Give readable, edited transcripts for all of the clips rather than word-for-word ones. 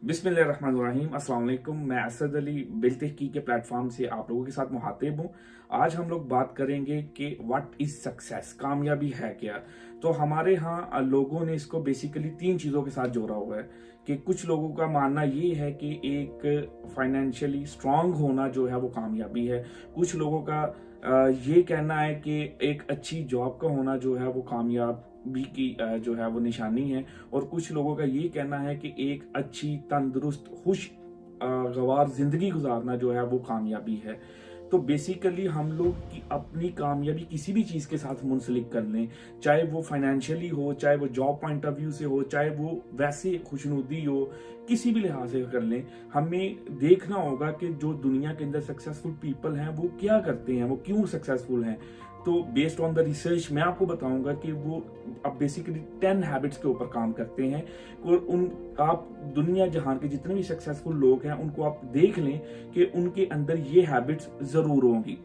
बिस्मिल्लाहिर्रहमानिर्रहीम। अस्सलाम वालेकुम। मैं असद अली बिलतहकी के प्लेटफॉर्म से आप लोगों के साथ मुखातिब हूँ। आज हम लोग बात करेंगे कि व्हाट इज सक्सेस, कामयाबी है क्या। तो हमारे यहाँ लोगों ने इसको बेसिकली तीन चीज़ों के साथ जोड़ा हुआ है कि कुछ लोगों का मानना ये है कि एक फाइनेंशियली स्ट्रांग होना जो है वो कामयाबी है। कुछ लोगों का ये कहना है कि एक अच्छी जॉब का होना जो है वो कामयाबी की जो है वो निशानी है। और कुछ लोगों का ये कहना है कि एक अच्छी तंदुरुस्त खुश गवार जिंदगी गुजारना जो है वो कामयाबी है। तो बेसिकली हम लोग की अपनी कामयाबी किसी भी चीज़ के साथ मुंसलिक कर लें, चाहे वो फाइनेंशियली हो, चाहे वो जॉब पॉइंट ऑफ व्यू से हो, चाहे वो वैसे खुशनुदी हो, किसी भी लिहाज से कर लें। हमें देखना होगा कि जो दुनिया के अंदर सक्सेसफुल पीपल हैं वो क्या करते हैं, वो क्यों सक्सेसफुल हैं। तो बेस्ड ऑन द रिसर्च मैं आपको बताऊंगा कि वो अब बेसिकली 10 हैबिट्स के ऊपर काम करते हैं। और उन आप दुनिया जहान के जितने भी सक्सेसफुल लोग हैं उनको आप देख लें कि उनके अंदर ये हैबिट्स जरूर होंगी।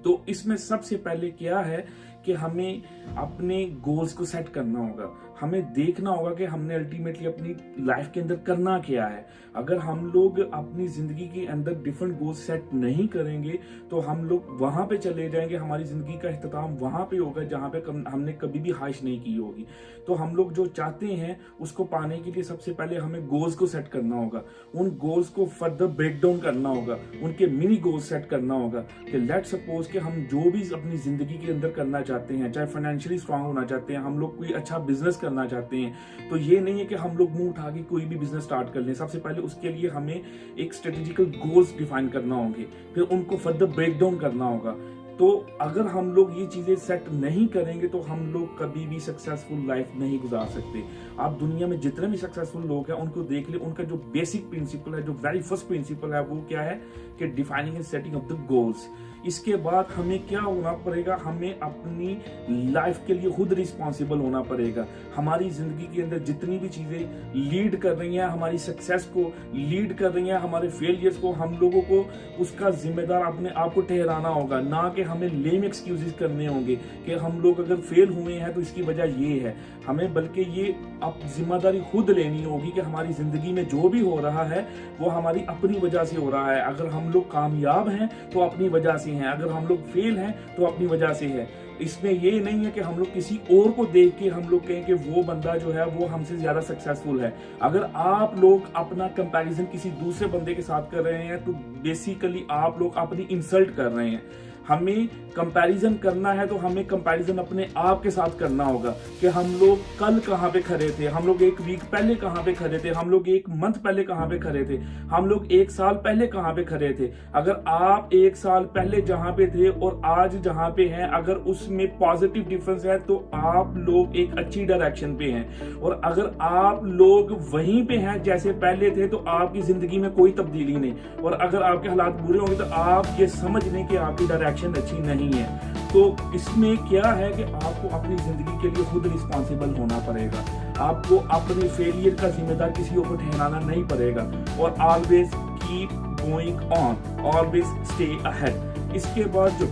तो इसमें सबसे पहले क्या है कि हमें अपने गोल्स को सेट करना होगा। हमें देखना होगा कि हमने अल्टीमेटली अपनी लाइफ के अंदर करना क्या है। अगर हम लोग अपनी जिंदगी के अंदर डिफरेंट गोल्स सेट नहीं करेंगे तो हम लोग वहां पे चले जाएंगे, हमारी जिंदगी का इख्तिताम वहां पे होगा जहां पे हमने कभी भी ख्वाहिश नहीं की होगी। तो हम लोग जो चाहते हैं उसको पाने के लिए सबसे पहले हमें गोल्स को सेट करना होगा। उन गोल्स को फर्दर ब्रेक डाउन करना होगा, उनके मिनी गोल्स सेट करना होगा कि लेट सपोज कि हम जो भी अपनी जिंदगी के अंदर करना चाहते हैं, चाहे फाइनेंशियली स्ट्रांग होना चाहते हैं, हम लोग कोई अच्छा बिजनेस करना चाहते हैं, तो ये नहीं है कि हम लोग मुंह उठा के कोई भी बिजनेस स्टार्ट कर लें। सबसे पहले उसके लिए हमें एक स्ट्रेटेजिकल गोल्स डिफाइन करना होंगे, फिर उनको फर्दर ब्रेक डाउन करना होगा। तो अगर हम लोग ये चीजें सेट नहीं करेंगे तो हम लोग कभी भी सक्सेसफुल लाइफ नहीं गुजार सकते। आप दुनिया में जितने भी सक्सेसफुल लोग हैं उनको देख ले, उनका जो बेसिक प्रिंसिपल है, जो वेरी फर्स्ट प्रिंसिपल है वो क्या है कि defining and setting of the goals. इसके बाद हमें क्या होना पड़ेगा, हमें अपनी लाइफ के लिए खुद रिस्पॉन्सिबल होना पड़ेगा। हमारी जिंदगी के अंदर जितनी भी चीजें लीड कर रही हैं, हमारी सक्सेस को लीड कर रही हैं, हमारे फेलियर्स को, हम लोगों को उसका जिम्मेदार अपने आप को ठहराना होगा। ना कि हमें लेम एक्सक्यूजेस करने होंगे कि हम लोग अगर फेल हुए हैं तो इसकी वजह ये है। हमें बल्कि ये अब जिम्मेदारी खुद लेनी होगी कि हमारी जिंदगी में जो भी हो रहा है वो हमारी अपनी वजह से हो रहा है। अगर हम लोग कामयाब हैं तो अपनी वजह से हैं, अगर हम लोग फेल हैं तो अपनी वजह से है। इसमें ये नहीं है कि हम लोग किसी और को देख के हम लोग कहें कि वो बंदा जो है वो हमसे ज्यादा सक्सेसफुल है। अगर आप लोग अपना कंपैरिजन किसी दूसरे बंदे के साथ कर रहे हैं तो बेसिकली आप लोग अपनी इंसल्ट कर रहे हैं। हमें कंपैरिजन करना है तो हमें कंपैरिजन अपने आप के साथ करना होगा कि हम लोग कल कहाँ पे खड़े थे, हम लोग एक वीक पहले कहाँ पे खड़े थे, हम लोग एक मंथ पहले कहाँ पे खड़े थे, हम लोग एक साल पहले कहाँ पे खड़े थे। अगर आप एक साल पहले जहां पे थे और आज जहां पे हैं, अगर उसमें पॉजिटिव डिफरेंस है तो आप लोग एक अच्छी डायरेक्शन पे हैं। और अगर आप लोग वहीं पे हैं जैसे पहले थे तो आपकी जिंदगी में कोई तब्दीली नहीं। और अगर आपके हालात बुरे होंगे तो आप ये समझ लें कि आपकी डायरेक्शन अच्छी नहीं है। तो इसमें क्या है कि आपको अपनी जिंदगी के लिए खुद रिस्पॉन्सिबल होना पड़ेगा। आपको अपने फेलियर का जिम्मेदार किसी और को ठहराना नहीं पड़ेगा। और always keep going on, always stay ahead. इसके बाद जो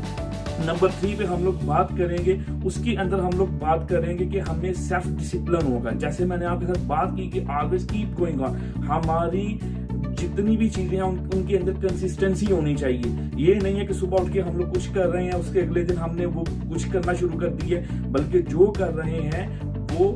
नंबर 3 पे हम लोग बात करेंगे, उसके अंदर हम लोग बात करेंगे कि हमें सेल्फ डिसिप्लिन होगा। जैसे मैंने आपके साथ बात की कि ऑलवेज कीप गोइंग ऑन, हमारी जितनी भी चीजें हैं उनके अंदर कंसिस्टेंसी होनी चाहिए। ये नहीं है कि सुबह उठ के हम लोग कुछ कर रहे हैं उसके अगले दिन हमने वो कुछ करना शुरू कर दी है, बल्कि जो कर रहे हैं वो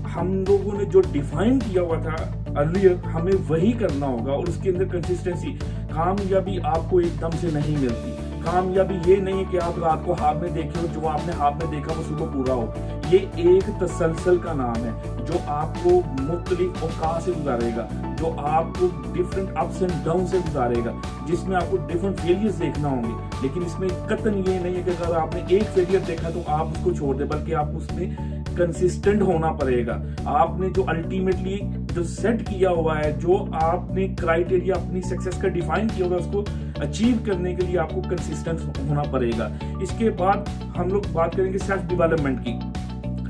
हम लोगों ने जो डिफाइन किया हुआ था अर्लियर हमें वही करना होगा। और उसके अंदर कंसिस्टेंसी। कामयाबी आपको एकदम से नहीं मिलती। कामयाबी ये नहीं है कि आप रात को ख्वाब में देखे हो, जो आपने ख्वाब में देखा वो सुबह पूरा हो। ये एक तसलसल का नाम है जो आपको मुख्तलिफ औकात से गुजारेगा, जो आपको डिफरेंट अप्स एंड डाउन से गुजारेगा, जिसमें आपको डिफरेंट फेलियर्स देखना होंगे। लेकिन इसमें कतई ये नहीं है कि अगर आपने एक फेलियर देखा तो आप उसको छोड़ दे, बल्कि आपको उसमें कंसिस्टेंट होना पड़ेगा। आपने जो अल्टीमेटली जो सेट किया हुआ है, जो आपने क्राइटेरिया अपनी सक्सेस का डिफाइन किया हुआ है, उसको अचीव करने के लिए आपको कंसिस्टेंट होना पड़ेगा। इसके बाद हम लोग बात करेंगे सेल्फ डेवलपमेंट की।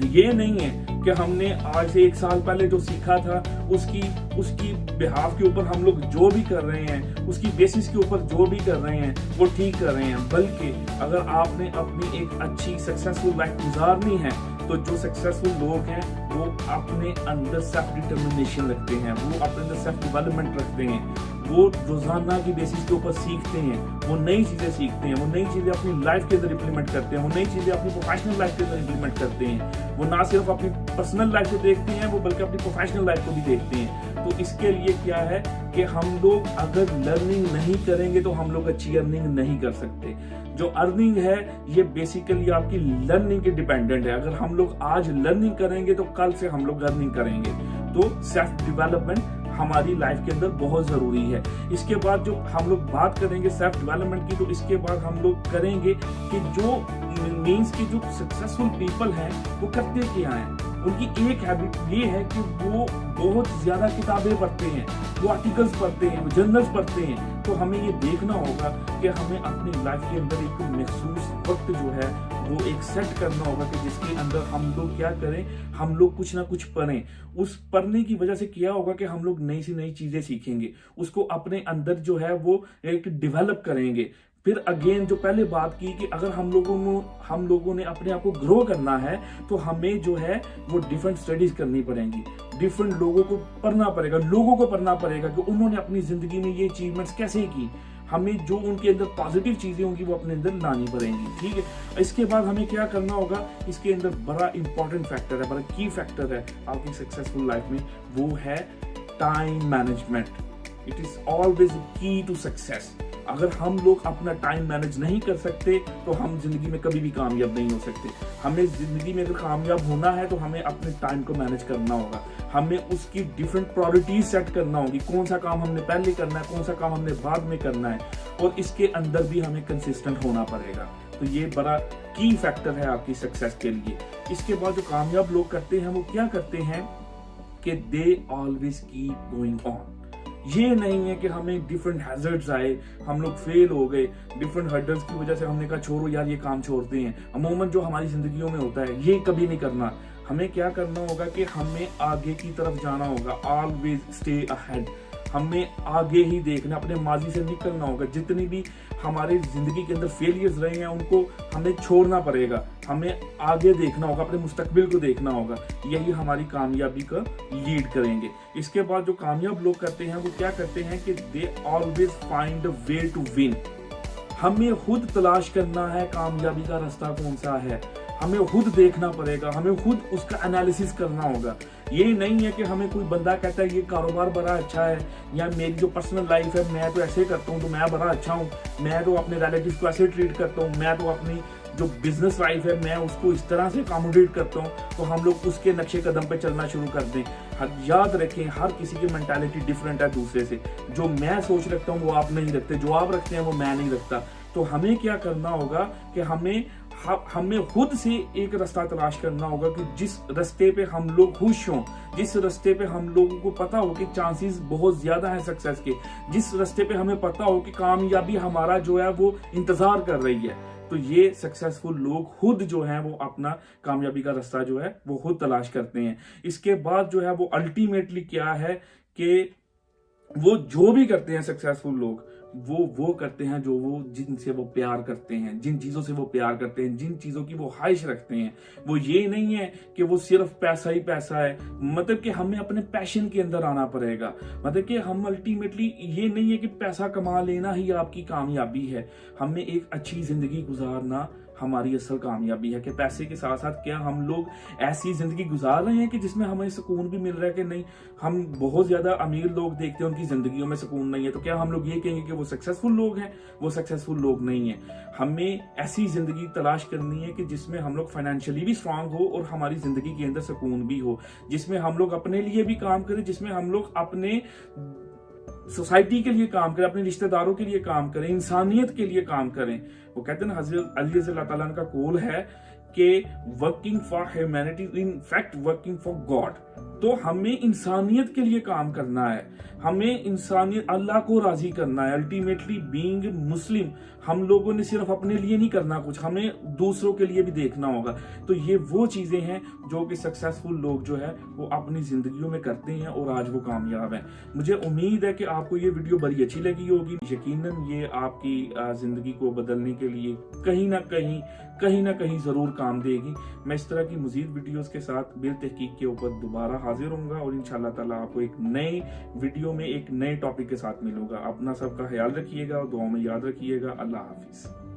ये नहीं है कि हमने आज से एक साल पहले जो सीखा था उसकी बिहाफ के ऊपर हम लोग जो भी कर रहे हैं, उसकी बेसिस के ऊपर जो भी कर रहे हैं वो ठीक कर रहे हैं। बल्कि अगर आपने अपनी एक अच्छी सक्सेसफुल लाइफ गुजारनी है तो जो सक्सेसफुल लोग हैं वो अपने अंदर सेल्फ डिटर्मिनेशन रखते हैं, वो अपने अंदर सेल्फ डेवलपमेंट रखते हैं, वो रोजाना की बेसिस के ऊपर सीखते हैं, वो नई चीजें सीखते हैं, वो नई चीजें अपनी लाइफ के अंदर इंप्लीमेंट करते हैं, वो नई चीजें अपनी प्रोफेशनल लाइफ के अंदर इंप्लीमेंट करते हैं। वो ना सिर्फ अपनी पर्सनल लाइफ को देखते हैं, वो बल्कि अपनी प्रोफेशनल लाइफ को भी देखते हैं। तो इसके लिए क्या है कि हम लोग अगर लर्निंग नहीं करेंगे तो हम लोग अच्छी अर्निंग नहीं कर सकते। जो अर्निंग है ये बेसिकली आपकी लर्निंग के डिपेंडेंट है। अगर हम लोग आज लर्निंग करेंगे तो कल से हम लोग अर्निंग करेंगे। तो सेल्फ डेवलपमेंट हमारी लाइफ के अंदर बहुत जरूरी है। इसके बाद जो हम लोग बात करेंगे सेल्फ डेवलपमेंट की, तो इसके बाद हम लोग करेंगे कि जो मीन्स की जो सक्सेसफुल पीपल हैं वो करते क्या हैं। उनकी एक हैबिट ये है कि वो बहुत ज्यादा किताबें पढ़ते हैं, वो आर्टिकल्स पढ़ते हैं, वो जर्नल्स पढ़ते हैं। तो हमें ये देखना होगा कि हमें अपनी लाइफ के अंदर एक महसूस वक्त जो है वो एक सेट करना होगा कि जिसके अंदर हम लोग क्या करें, हम लोग कुछ ना कुछ पढ़ें। उस पढ़ने की वजह से क्या होगा कि हम लोग नई से नई चीजें सीखेंगे, उसको अपने अंदर जो है वो एक डेवलप करेंगे। फिर अगेन जो पहले बात की कि अगर हम लोगों ने अपने आप को ग्रो करना है तो हमें जो है वो डिफरेंट स्टडीज करनी पड़ेंगी, डिफरेंट लोगों को पढ़ना पड़ेगा कि उन्होंने अपनी जिंदगी में ये अचीवमेंट्स कैसे की। हमें जो उनके अंदर पॉजिटिव चीजें होंगी वो अपने अंदर लानी पड़ेंगी। ठीक है, इसके बाद हमें क्या करना होगा, इसके अंदर बड़ा इंपॉर्टेंट फैक्टर है, बड़ा की फैक्टर है आपकी सक्सेसफुल लाइफ में, वो है time management. It is always की टू सक्सेस। अगर हम लोग अपना टाइम मैनेज नहीं कर सकते तो हम जिंदगी में कभी भी कामयाब नहीं हो सकते। हमें जिंदगी में अगर कामयाब होना है तो हमें अपने टाइम को मैनेज करना होगा, हमें उसकी डिफरेंट प्रायोरिटीज सेट करना होगी, कौन सा काम हमने पहले करना है, कौन सा काम हमने बाद में करना है, और इसके अंदर भी हमें कंसिस्टेंट होना पड़ेगा। तो ये बड़ा की फैक्टर है आपकी सक्सेस के लिए। इसके बाद जो कामयाब लोग करते हैं वो क्या करते हैं कि they always keep going on. ये नहीं है कि हमें डिफरेंट हैजर्ड्स आए, हम लोग फेल हो गए, डिफरेंट हर्डल्स की वजह से हमने कहा छोड़ो यार ये काम छोड़ते हैं। अमूमन जो हमारी जिंदगियों में होता है ये कभी नहीं करना। हमें क्या करना होगा कि हमें आगे की तरफ जाना होगा, ऑलवेज स्टे अहेड। हमें आगे ही देखना, अपने माजी से निकलना होगा। जितनी भी हमारे जिंदगी के अंदर फेलियर्स रहे हैं उनको हमें छोड़ना पड़ेगा, हमें आगे देखना होगा, अपने मुस्तकबिल को देखना होगा। यही हमारी कामयाबी का लीड करेंगे। इसके बाद जो कामयाब लोग करते हैं वो क्या करते हैं कि they always find a way to win. हमें खुद तलाश करना है कामयाबी का रास्ता कौन सा है, हमें खुद देखना पड़ेगा, हमें खुद उसका एनालिसिस करना होगा। ये नहीं है कि हमें कोई बंदा कहता है ये कारोबार बड़ा अच्छा है या मेरी जो पर्सनल लाइफ है मैं तो ऐसे करता हूँ तो मैं बड़ा अच्छा हूँ, मैं तो अपने रिलेटिव्स को ऐसे ट्रीट करता हूँ, मैं तो अपनी जो बिजनेस लाइफ है मैं उसको इस तरह से अकोमोडेट करता हूँ। तो हम लोग उसके नक्शे कदम पे चलना शुरू कर दें। याद रखें हर किसी की मेंटालिटी डिफरेंट है दूसरे से। जो मैं सोच रखता हूँ वो आप नहीं रखते, जो आप रखते हैं वो मैं नहीं रखता। तो हमें क्या करना होगा कि हमें खुद से एक रास्ता तलाश करना होगा कि जिस रास्ते पे हम लोग खुश हों, जिस रास्ते पे हम लोगों को पता हो कि चांसेस बहुत ज्यादा है सक्सेस के, जिस रास्ते पे हमें पता हो कि कामयाबी हमारा जो है वो इंतजार कर रही है। तो ये सक्सेसफुल लोग खुद जो है वो अपना कामयाबी का रास्ता जो है वो खुद तलाश करते हैं। इसके बाद जो है वो अल्टीमेटली क्या है कि वो जो भी करते हैं सक्सेसफुल लोग वो करते हैं जो वो जिनसे वो प्यार करते हैं, जिन चीजों से वो प्यार करते हैं, जिन चीजों की वो ख्वाहिश रखते हैं। वो ये नहीं है कि वो सिर्फ पैसा ही पैसा है, मतलब कि हमें अपने पैशन के अंदर आना पड़ेगा। मतलब कि हम अल्टीमेटली ये नहीं है कि पैसा कमा लेना ही आपकी कामयाबी है, हमें एक अच्छी जिंदगी गुजारना हमारी असल कामयाबी है। कि पैसे के साथ साथ क्या हम लोग ऐसी जिंदगी गुजार रहे हैं कि जिसमें हमें सुकून भी मिल रहा है कि नहीं। हम बहुत ज्यादा अमीर लोग देखते हैं उनकी जिंदगियों में सुकून नहीं है, तो क्या हम लोग ये कहेंगे कि वो सक्सेसफुल लोग हैं? वो सक्सेसफुल लोग नहीं है। हमें ऐसी जिंदगी तलाश करनी है कि जिसमें हम लोग फाइनेंशियली भी स्ट्रांग हो और हमारी जिंदगी के अंदर सुकून भी हो, जिसमें हम लोग अपने लिए भी काम करें, जिसमें हम लोग अपने सोसाइटी के लिए काम करें, अपने रिश्तेदारों के लिए काम करें, इंसानियत के लिए काम करें। वो कहते हैं हजरत अली रज़ी अल्लाह तआला का कौल है कि working for humanity in fact working for God. तो हमें इंसानियत के लिए काम करना है, हमें इंसानियत, अल्लाह को राजी करना है। अल्टीमेटली बीइंग मुस्लिम हम लोगों ने सिर्फ अपने लिए नहीं करना कुछ, हमें दूसरों के लिए भी देखना होगा। तो ये वो चीजें हैं जो कि सक्सेसफुल लोग जो है वो अपनी जिंदगियों में करते हैं और आज वो कामयाब हैं। मुझे उम्मीद है कि आपको ये वीडियो बड़ी अच्छी लगी होगी। यकीनन ये आपकी जिंदगी को बदलने के लिए कहीं ना कहीं जरूर काम देगी। मैं इस तरह की मजीद वीडियोस के साथ बिल तहकीक के ऊपर दोबारा हाजिर होऊंगा और इंशाल्लाह ताला आपको एक नए वीडियो में एक नए टॉपिक के साथ मिलूंगा। अपना सबका ख्याल रखिएगा और दुआ में याद रखिएगा। अल्लाह हाफिज।